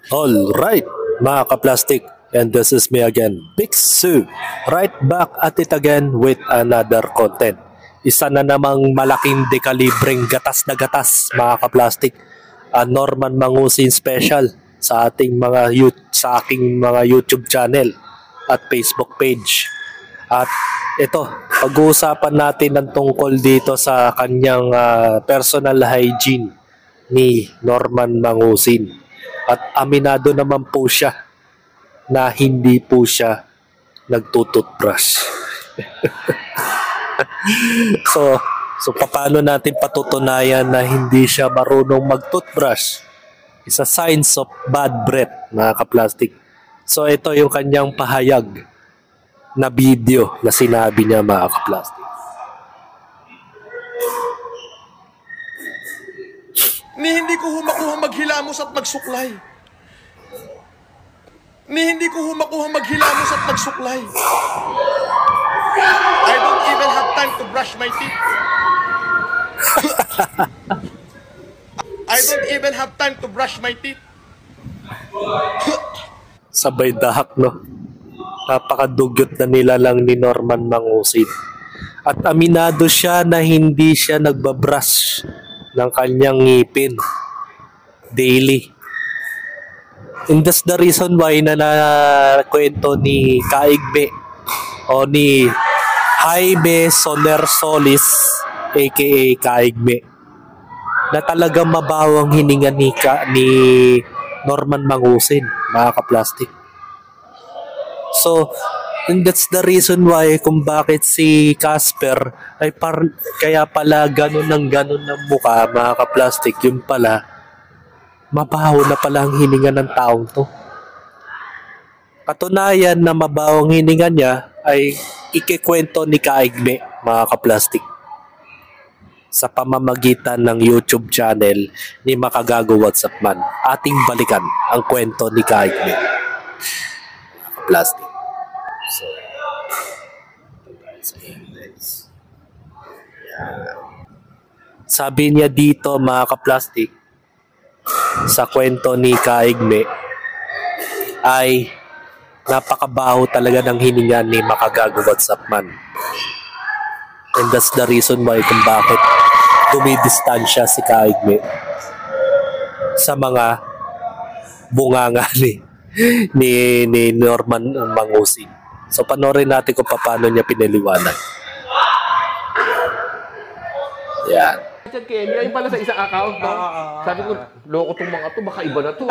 All right, mga kaplastic, and this is me again, Big Sue, right back at it again with another content. Isa na namang malaking dekalibreng gatas na gatas, mga kaplastik, Norman Mangusin special sa ating sa aking mga YouTube channel at Facebook page. At ito, pag-uusapan natin ng tungkol dito sa kanyang personal hygiene ni Norman Mangusin. At aminado naman po siya na hindi po siya nagtututbrush. So paano natin patutunayan na hindi siya marunong mag-toothbrush? It's a signs of bad breath, mga kaplastik. So ito yung kanyang pahayag na video na sinabi niya, mga kaplastik. Ni hindi ko humakuha maghilamos at magsuklay. Ni hindi ko humakuha maghilamos at magsuklay. I don't even have time to brush my teeth. I don't even have time to brush my teeth. Sabay dahak, no? Napakadugyot na nilalang ni Norman Mangusin. At aminado siya na hindi siya nagbabrush ng kanyang ngipin daily. And that's the reason why na kwento ni Kaigbe o ni Jaime Soler Solis aka Kaigbe na talagang mabawang hininga ni Norman Mangusin, mga kaplastik. So, and that's the reason why kung bakit si Casper ay kaya pala ganun ng mukha, mga kaplastik. Yun pala, mabaho na pala ang hininga ng taong to. Katunayan na mabawang hininga niya ay ikikwento ni Kaigme, mga kaplastik, sa pamamagitan ng YouTube channel ni Makagago WhatsApp Man. Ating balikan ang kwento ni Kaigme, mga kaplastik. So, sabi niya dito, mga kaplastik, sa kwento ni Kaigme ay napakabaho talaga ng hininga ni Makagago WhatsApp Man. And that's the reason why kung bakit dumidistansya si Kaigme sa mga bunganga ni Norman Mangusin. So panoorin natin kung paano niya pinaliwanag. Yan. Chat kay Emil, ayun pala sa isang account, no? Sabi ko, loko tong mga to, baka iba na to.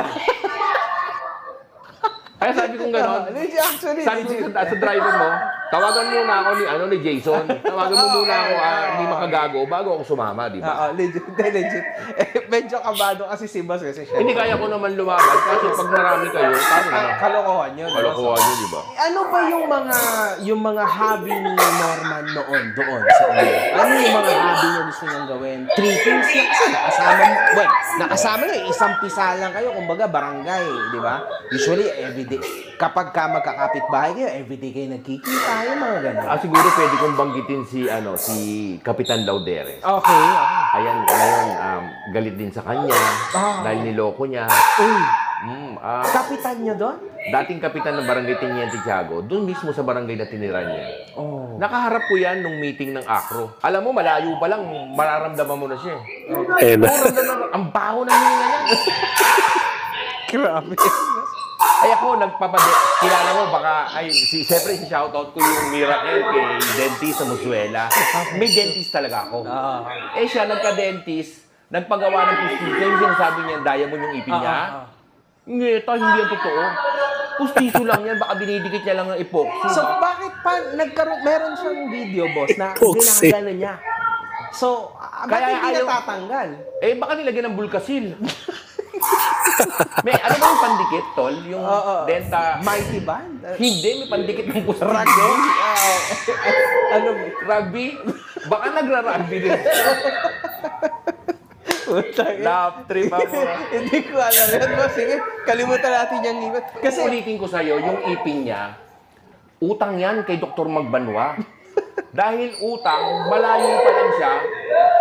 Kaya sabi kong gano'n, sabi ko sa driver mo, tawagan muna ako ni Jason. Tawagan mo muna ako ni Makagago bago ako sumama, di ba? Legit. Medyo kabado kasi si Boss kasi siya. Hindi kaya ko naman lumaban kasi pag marami kayo, paano na? Kalokohan yun. Kalokohan yun, di ba? Ano ba yung mga hobby ni Norman doon sa inyo? Ano yung mga hobby niya gusto niyang gawin? Trippings niya kasi nakasama niya, isang pisa lang kayo, kumbaga barangay, di ba? Usually everyday. Kapag ka magkakapit-bahay kayo, everyday kayo nagkikita, yung mga gano'n. Siguro pwede kong banggitin si Kapitan Lauderes. Okay. Ayan, ngayon, galit din sa kanya dahil niloko niya. Kapitan niya doon? Dating kapitan ng Barangay Tiniente Tiago, doon mismo sa barangay na tinira niya. Nakaharap ko yan nung meeting ng ACRO. Alam mo, malayo pa lang, mararamdaman mo na siya. Ang baho na hininga niya. Grabe. Ay ako, kilala mo, siyempre si shoutout ko yung Miracle kay dentist sa Musuela. May dentist talaga ako. Siya, nagka-dentist, nagpagawa ng pustiso, yung sinasabi niya, diamond yung ipin niya. Ngeta, hindi yan totoo. Pustiso lang yan, baka dinidikit niya lang ng epoxy. So, bakit pa meron siyang video, boss, na ginagano niya? So, bakit hindi natatanggal? Baka nilagyan ng Bulkasil. Ano ba yung pandikit, tol? Yung denta... Mighty Band? Hindi, may pandikit ng puso. Rugby? Rugby? Baka nagra-rugby din. Lap trip ako. Hindi ko alam yan. Sige, kalimutan natin yung ngipin. Kasi ulitin ko sa'yo, yung ipin niya, utang yan kay Dr. Magbanwa. Dahil utang, malayo pa lang siya,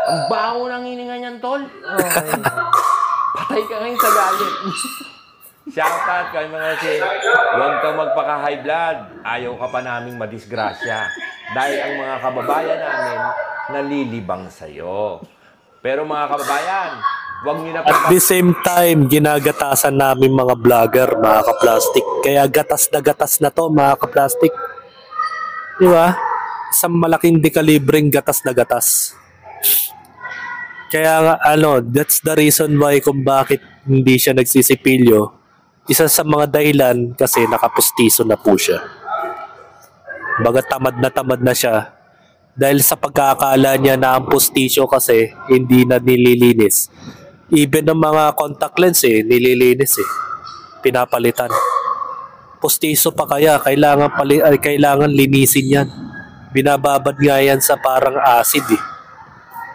ang baho ng hininga niyan, tol. Patay ka ngayon sa galit. Shoutout kay mga sin. Huwag kang magpaka-high blood. Ayaw ka pa naming madisgrasya. Dahil ang mga kababayan namin nalilibang sa'yo. Pero mga kababayan, huwag niyo na At the same time, ginagatasan namin mga vlogger, mga ka-plastic. Kaya gatas na to, mga ka-plastic. Di ba? Isang malaking dekalibreng gatas na gatas. Kaya nga, that's the reason why kung bakit hindi siya nagsisipilyo. Isa sa mga dahilan kasi nakapustiso na po siya. Baga tamad na siya. Dahil sa pagkakala niya na ang pustisyo kasi hindi na nililinis. Even ng mga contact lens nililinis pinapalitan. Pustiso pa kaya, kailangan linisin yan. Binababad nga yan sa parang acid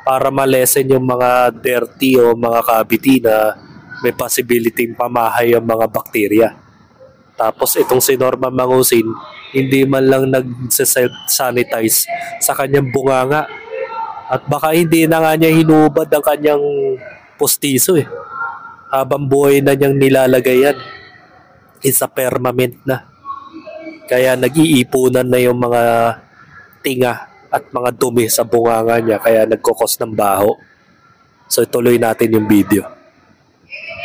para malesen yung mga dirty o mga cavity na may possibility pamahay ang mga bakterya. Tapos itong si Norman Mangusin, hindi man lang nag-sanitize sa kanyang bunganga. At baka hindi na nga niya hinubad ang kanyang pustiso Habang buhay na niyang nilalagay yan. It's a permanent na. Kaya nag-iipunan na yung mga tinga at mga dumi sa bunganga niya. Kaya nagkukos ng baho. So ituloy natin yung video.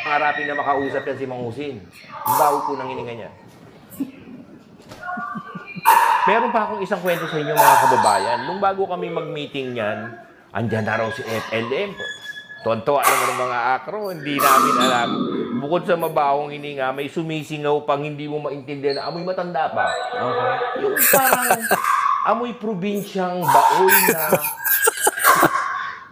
Harapin na makausap yan si Mangusin. Ang baho po ng hininga niya. Meron pa akong isang kwento sa inyo mga kababayan. Nung bago kami mag-meeting yan, andyan na raw si FLM. Tuwan-tuwa naman ng mga akro, hindi namin alam. Bukod sa mabahong hininga, may sumisingaw pang hindi mo maintindihan na amoy matanda pa. Yung parang amoy probinsyang baoy na...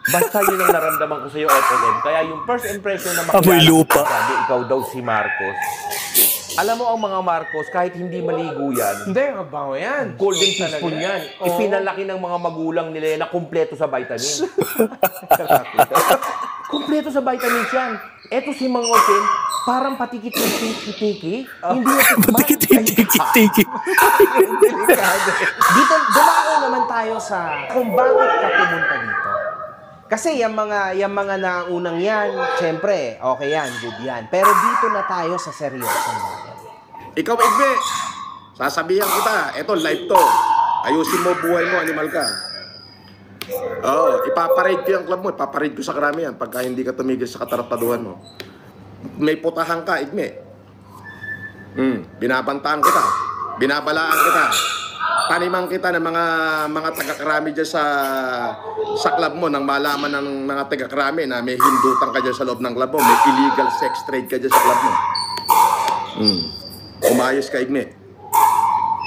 Basta yun ang naramdaman ko sa iyo, FLM. Kaya yung first impression na Amoy lupa. sabi, ikaw daw si Marcos. Alam mo ang mga Marcos, kahit hindi maligo yan, Hindi, mabaho yan. golden teaspoon yan. Oo. Ipinalaki ng mga magulang nila na kumpleto sa vitamin. Kumpleto sa vitamins yan. Eto si Mang Osen, parang patikit ng tiki-tiki. Hindi na Tiki-tiki. Dito, dumako naman tayo sa kung bakit ka pumunta dito. Kasi yung mga naunang yan, syempre, okay yan, good yan. Pero dito na tayo sa seryosong bagay. Ikaw, Igbe, sasabihan kita, eto, live to. Ayusin mo buhay mo, animal ka. Ipaparade ko yung club mo, ipaparade ko sa karamihan pagka hindi ka tumigil sa katarataduhan mo. May putahan ka, Igme. Binabantaan kita, binabalaan kita. Taniman kita ng mga taga-karami dyan sa club mo nang malaman ng mga taga-karami na may hindutan ka dyan sa loob ng club mo, may illegal sex trade ka dyan sa club mo. Umayos ka, Igme.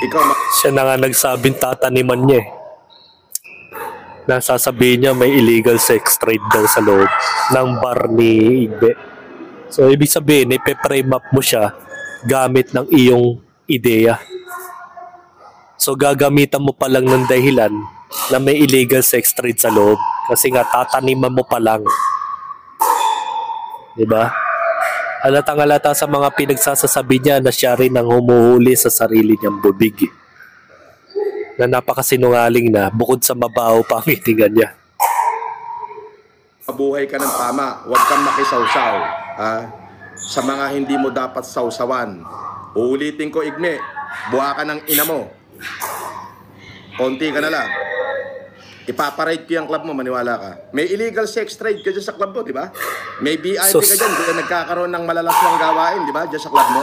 Ikaw, Siya na nga nagsabing tataniman niya Nasasabihin niya may illegal sex trade daw sa loob ng bar ni Igbe. So ibig sabihin, ipe-frame up mo siya gamit ng iyong ideya. So gagamitan mo pa lang ng dahilan na may illegal sex trade sa loob kasi nga tataniman mo pa lang. 'Di ba? Halatang-halata sa mga pinagsasasabi niya na siya rin ang humuhuli sa sarili niyang bubig. Na napakasinungaling na bukod sa mabaho pa ang hininga niya. mabuhay ka ng tama. Huwag kang makisawsaw. Sa mga hindi mo dapat sawsawan. Uulitin ko, Igme, buha ka ng ina mo. Konti ka na lang. Ipaparade ko yung club mo, maniwala ka. May illegal sex trade ka dyan sa club mo, di ba? May VIP ka dyan, di nagkakaroon ng malalaswang gawain, di ba? Dyan sa club mo.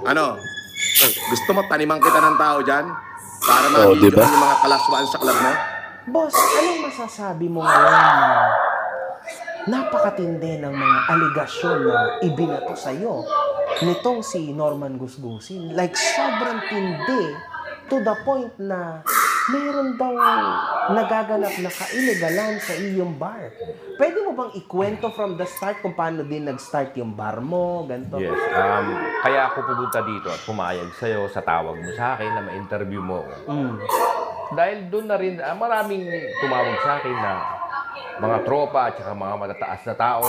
Ano? Gusto mo taniman kita ng tao dyan? Para ma-video diba? yung mga kalaswaan sa club mo? Boss, anong masasabi mo ngayon na napakatindi ng mga aligasyon na ibinato sa'yo nitong si Norman Gusgusin? Like, sobrang tindi to the point na mayroon daw nagaganap na ka-illegalan sa iyong bar. Pwede mo bang ikwento from the start kung paano din nag-start yung bar mo, ganito? Yes. Kaya ako pupunta dito at pumayag sa'yo sa tawag mo sa akin na ma-interview mo. Dahil doon na rin, maraming tumawag sa akin na mga tropa at saka mga matataas na tao,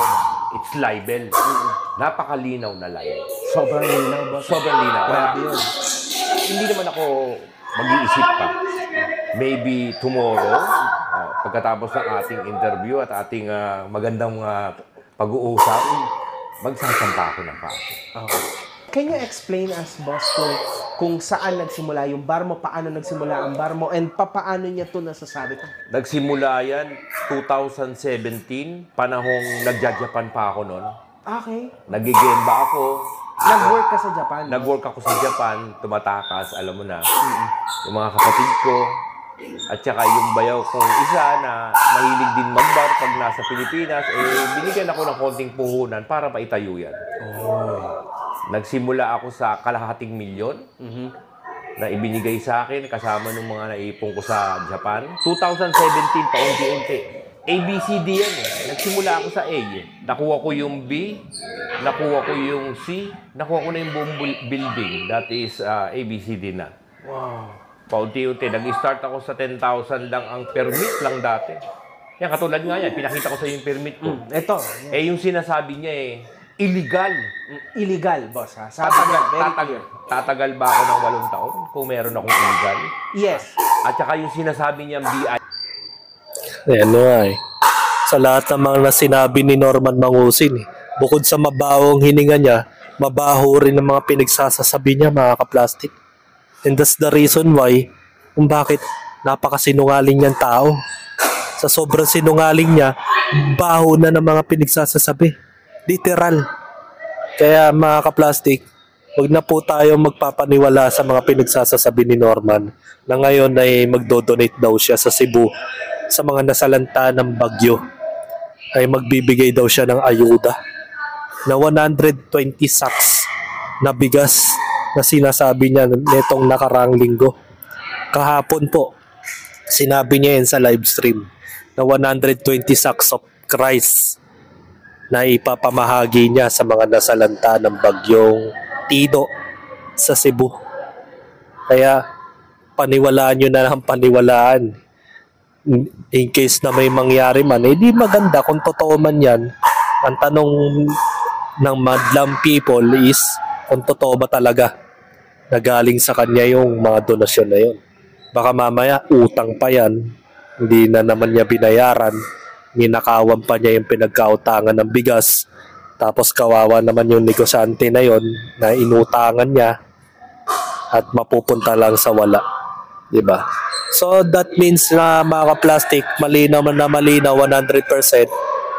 it's libel. Napakalinaw na libel. Sobrang linaw ba? Sobrang linaw. Grabe yun. Hindi naman ako mag-iisip pa. Maybe tomorrow, pagkatapos ng ating interview at ating magandang pag-uusap, magsasampa ako ng kaso. Okay. Can you explain us, boss, kung saan nagsimula yung bar mo, paano nagsimula ang bar mo, and paano niya ito nasasabi ko? Nagsimula yan 2017, panahong nagja-Japan pa ako noon. Okay. Nagigemba ako. Nag-work ka sa Japan? Nag-work ako sa Japan, tumatakas, alam mo na. Yung mga kapatid ko, at saka yung bayaw kong isa na mahilig din mag-bar pag nasa Pilipinas, binigyan ako ng konting puhunan para maitayo yan. Nagsimula ako sa kalahating milyon na ibinigay sa akin kasama ng mga naipon ko sa Japan. 2017, paunti-unti. ABCD yan eh. Nagsimula ako sa A. Nakuha ko yung B, nakuha ko yung C, nakuha ko na yung buong building. That is ABCD na. Wow. Paunti-unti. Nag-start ako sa 10,000 lang ang permit lang dati. Yan, katulad nga yan. Pinakita ko sa yung permit ko. Ito. Yung sinasabi niya illegal. Illegal, boss, ha? Sabi niya, very clear. Tatagal ba ako ng 8 taon kung meron akong illegal? Yes. At saka yung sinasabi niyang BI. Ano nga eh. Sa lahat ng mga sinabi ni Norman Mangusin, bukod sa mabawong hininga niya, mabaho rin ang mga pinagsasasabi niya, mga kaplastik. And that's the reason why kung bakit napakasinungaling niyang tao. Sa sobrang sinungaling niya, baho na ng mga pinagsasasabi. Literal. Kaya mga kaplastik, huwag na po tayo magpapaniwala sa mga pinagsasasabi ni Norman na ngayon ay magdodonate daw siya sa Cebu sa mga nasalanta ng bagyo. Ay magbibigay daw siya ng ayuda na 120 sacks na bigas na sinasabi niya netong nakaraang linggo. Kahapon po, sinabi niya yan sa live stream na 120 sacks of rice na ipapamahagi niya sa mga nasalanta ng bagyong Tino sa Cebu. Kaya paniwalaan nyo na lang paniwalaan. In case na may mangyari man, di maganda kung totoo man yan. Ang tanong ng madlang people is kung totoo ba talaga na galing sa kanya yung mga donasyon na yun. Baka mamaya utang pa yan, hindi na naman niya binayaran, ninakawan pa niya yung pinagkautangan ng bigas, tapos kawawa naman yung negosyante na yon na inutangan niya at mapupunta lang sa wala. Diba? So that means na mga plastic, malinaw na malinaw 100%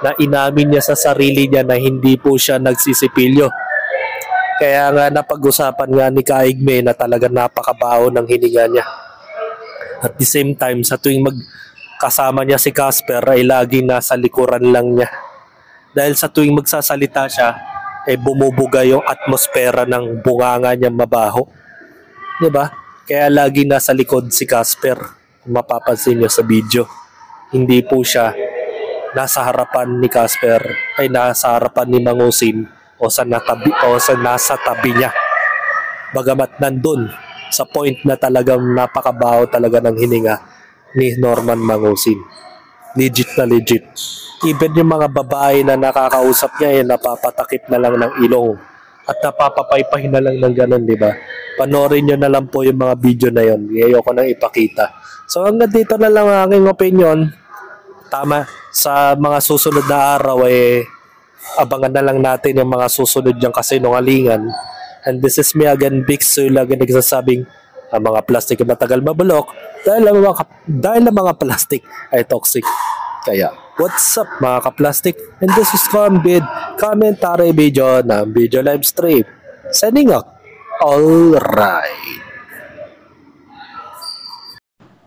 na inamin niya sa sarili niya na hindi po siya nagsisipilyo. Kaya nga napag-usapan nga ni Kaigme na talaga napakabaho ng hininga niya. At the same time, sa tuwing kasama niya si Casper ay laging nasa likuran lang niya. Dahil sa tuwing magsasalita siya, bumubuga yung atmosfera ng bunganga niya mabaho. Diba? Kaya lagi nasa likod si Casper. Kung mapapansin niyo sa video. Hindi po siya nasa harapan ni Casper, ay nasa harapan ni Mangusin o sa nasa tabi niya. Bagamat nandun sa point na talagang napakabaho talaga ng hininga ni Norman Mangusin. Legit na legit. Even yung mga babae na nakakausap niya napapatakip na lang ng ilong at napapapaypay na lang ng ganun, di ba? Panoorin nyo na lang po yung mga video na yun. Ayoko nang ipakita. So hanggang dito na lang ang aking opinion. Tama, sa mga susunod na araw abangan na lang natin yung mga susunod niyang kasinungalingan. And this is me again, Big Soy, lagi nagsasabing ang mga plastic ay matagal mabulok dahil ang mga plastic ay toxic. Kaya, what's up mga ka-plastic? And this is Combid commentary video ng video live stream. Signing up. Alright.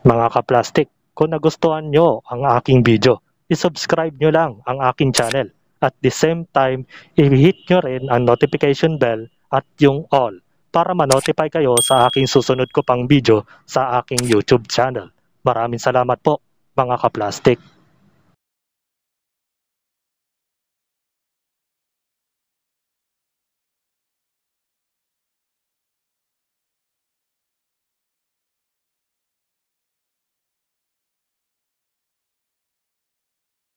Mga ka-plastic, kung nagustuhan nyo ang aking video, i-subscribe nyo lang ang aking channel. At the same time, i-hit nyo rin ang notification bell at yung all para ma-notify kayo sa aking susunod ko pang video sa aking YouTube channel. Maraming salamat po mga ka-plastic.